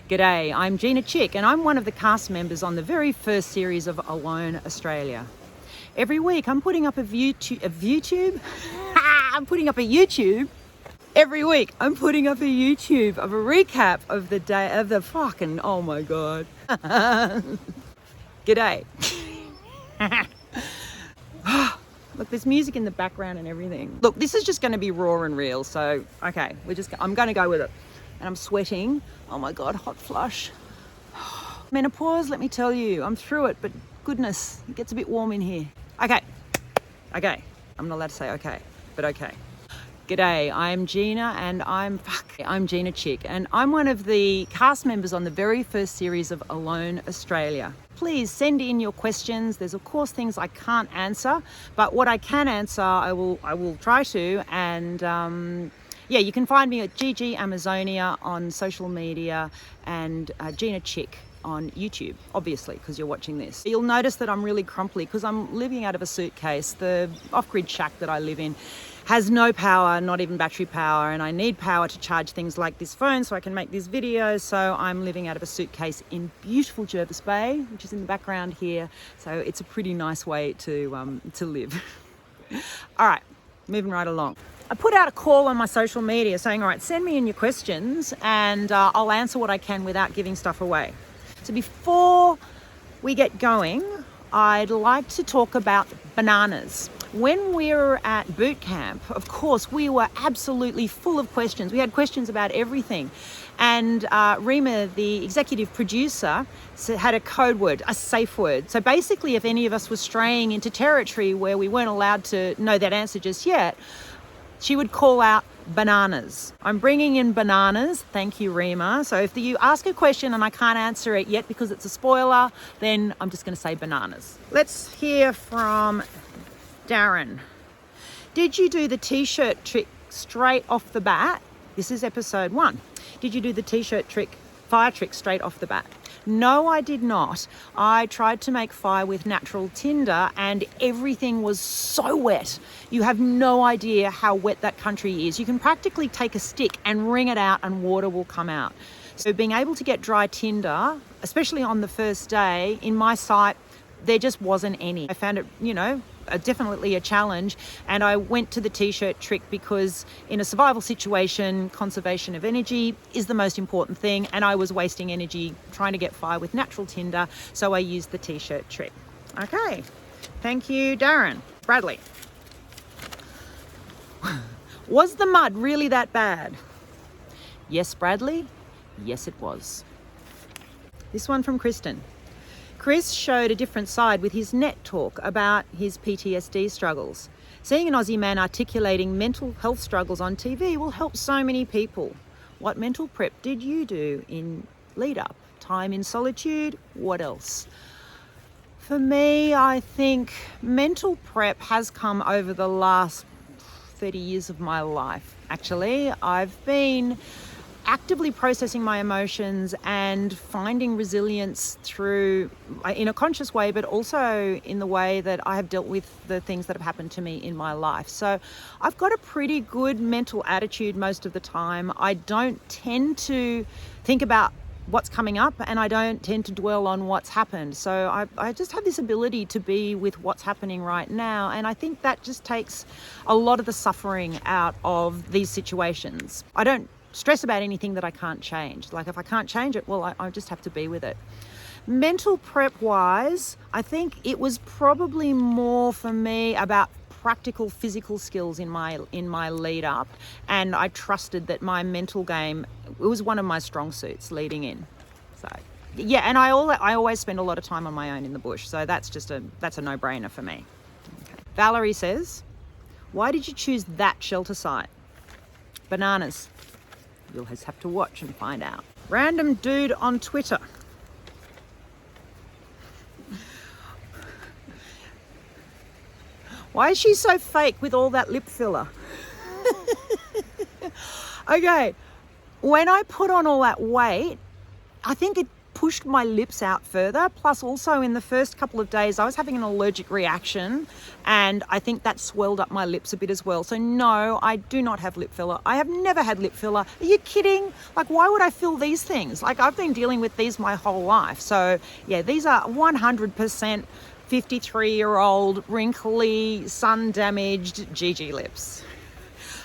G'day, I'm Gina Chick and I'm one of the cast members on the very first series of Alone Australia. Every week I'm putting up a YouTube. Every week I'm putting up a YouTube of a recap of the day of the fucking, oh my God. G'day. Look, there's music in the background and everything. Look, this is just going to be raw and real. So, okay, I'm going to go with it. And I'm sweating. Oh my God, hot flush. Menopause, let me tell you, I'm through it, but goodness, it gets a bit warm in here. Okay. I'm not allowed to say okay, but okay. G'day, I'm Gina and I'm Gina Chick and I'm one of the cast members on the very first series of Alone Australia. Please send in your questions. There's of course things I can't answer, but what I can answer, I will try to. And yeah, you can find me at GG Amazonia on social media and Gina Chick on YouTube, obviously, because you're watching this. You'll notice that I'm really crumply because I'm living out of a suitcase. The off-grid shack that I live in has no power, not even battery power, and I need power to charge things like this phone so I can make these videos. So I'm living out of a suitcase in beautiful Jervis Bay, which is in the background here. So it's a pretty nice way to live. All right, moving right along. I put out a call on my social media saying, all right, send me in your questions and I'll answer what I can without giving stuff away. So before we get going, I'd like to talk about bananas. When we were at boot camp, of course, we were absolutely full of questions. We had questions about everything. And Rima, the executive producer, had a code word, a safe word. So basically, if any of us was straying into territory where we weren't allowed to know that answer just yet, she would call out bananas. I'm bringing in bananas. Thank you, Rima. So if you ask a question and I can't answer it yet because it's a spoiler, then I'm just going to say bananas. Let's hear from Darren. Did you do the T-shirt trick straight off the bat? This is episode 1. Did you do the T-shirt trick, fire trick straight off the bat? No, I did not. I tried to make fire with natural tinder and everything was so wet. You have no idea how wet that country is. You can practically take a stick and wring it out and water will come out. So being able to get dry tinder, especially on the first day, in my sight, there just wasn't any. I found it, definitely a challenge, and I went to the T-shirt trick because in a survival situation, conservation of energy is the most important thing, and I was wasting energy trying to get fire with natural tinder, so I used the T-shirt trick. Okay, thank you, Darren. Bradley. Was the mud really that bad? Yes, Bradley. Yes, it was. This one from Kristen. Chris showed a different side with his net talk about his PTSD struggles. Seeing an Aussie man articulating mental health struggles on TV will help so many people. What mental prep did you do in lead up? Time in solitude? What else? For me, I think mental prep has come over the last 30 years of my life. Actually, I've been actively processing my emotions and finding resilience through, in a conscious way, but also in the way that I have dealt with the things that have happened to me in my life. So I've got a pretty good mental attitude most of the time. I don't tend to think about what's coming up and I don't tend to dwell on what's happened. So I just have this ability to be with what's happening right now. And I think that just takes a lot of the suffering out of these situations. I don't stress about anything that I can't change. Like if I can't change it, well, I just have to be with it. Mental prep wise, I think it was probably more for me about practical physical skills in my lead up, and I trusted that my mental game, it was one of my strong suits leading in. So yeah, and I always spend a lot of time on my own in the bush, so that's a no-brainer for me. Okay. Valerie says, why did you choose that shelter site? Bananas. You'll just have to watch and find out. Random dude on Twitter. Why is she so fake with all that lip filler? Okay, when I put on all that weight, I think it pushed my lips out further. Plus also in the first couple of days, I was having an allergic reaction and I think that swelled up my lips a bit as well. So no, I do not have lip filler. I have never had lip filler. Are you kidding? Like, why would I fill these things? Like, I've been dealing with these my whole life. So yeah, these are 100% 53-year-old, wrinkly, sun-damaged Gigi lips.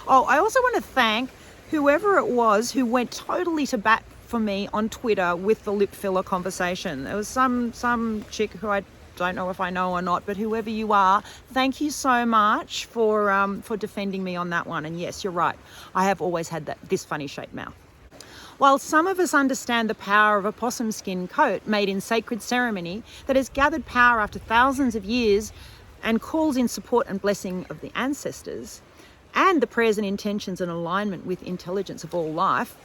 Oh, I also want to thank whoever it was who went totally to bat for me on Twitter with the lip filler conversation. There was some chick who I don't know if I know or not, but whoever you are, thank you so much for defending me on that one. And yes, you're right. I have always had this funny shaped mouth. While some of us understand the power of a possum skin coat made in sacred ceremony that has gathered power after thousands of years and calls in support and blessing of the ancestors, and the prayers and intentions and alignment with intelligence of all life,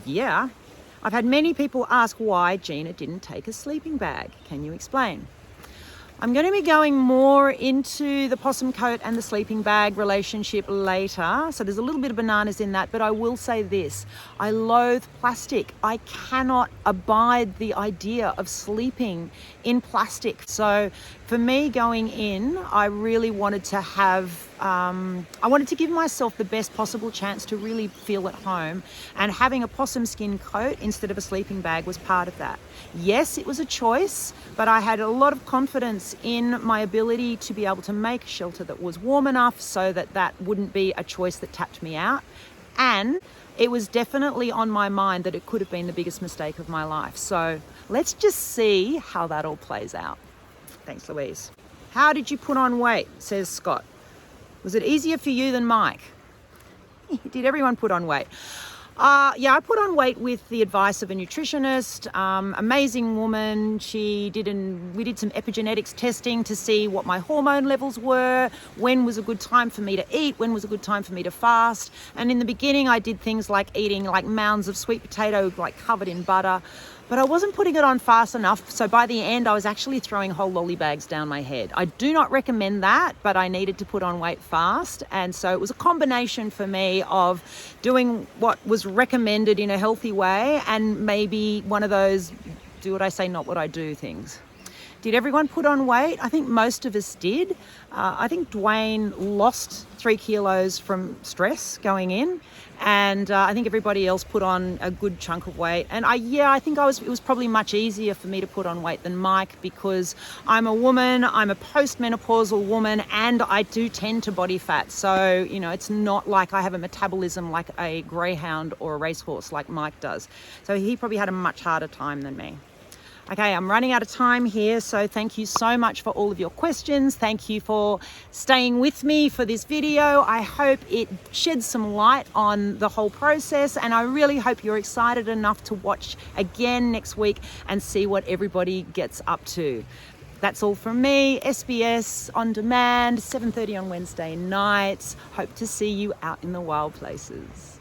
yeah, I've had many people ask why Gina didn't take a sleeping bag. Can you explain? I'm going to be going more into the possum coat and the sleeping bag relationship later. So there's a little bit of bananas in that, but I will say this. I loathe plastic. I cannot abide the idea of sleeping in plastic. So for me going in, I really wanted to have, I wanted to give myself the best possible chance to really feel at home, and having a possum skin coat instead of a sleeping bag was part of that. Yes, it was a choice, but I had a lot of confidence in my ability to be able to make a shelter that was warm enough so that that wouldn't be a choice that tapped me out. And it was definitely on my mind that it could have been the biggest mistake of my life. So let's just see how that all plays out. Thanks, Louise. How did you put on weight, says Scott. Was it easier for you than Mike? Did everyone put on weight? Yeah, I put on weight with the advice of a nutritionist, amazing woman. We did some epigenetics testing to see what my hormone levels were, when was a good time for me to eat, when was a good time for me to fast. And in the beginning, I did things like eating like mounds of sweet potato, like covered in butter, but I wasn't putting it on fast enough. So by the end, I was actually throwing whole lolly bags down my head. I do not recommend that, but I needed to put on weight fast. And so it was a combination for me of doing what was recommended in a healthy way and maybe one of those do what I say, not what I do things. Did everyone put on weight? I think most of us did. I think Dwayne lost 3 kilos from stress going in. And I think everybody else put on a good chunk of weight. And I think it was probably much easier for me to put on weight than Mike, because I'm a woman, I'm a postmenopausal woman, and I do tend to body fat. So, you know, it's not like I have a metabolism like a greyhound or a racehorse like Mike does. So he probably had a much harder time than me. Okay, I'm running out of time here, so thank you so much for all of your questions. Thank you for staying with me for this video. I hope it sheds some light on the whole process, and I really hope you're excited enough to watch again next week and see what everybody gets up to. That's all from me. SBS On Demand, 7:30 on Wednesday nights. Hope to see you out in the wild places.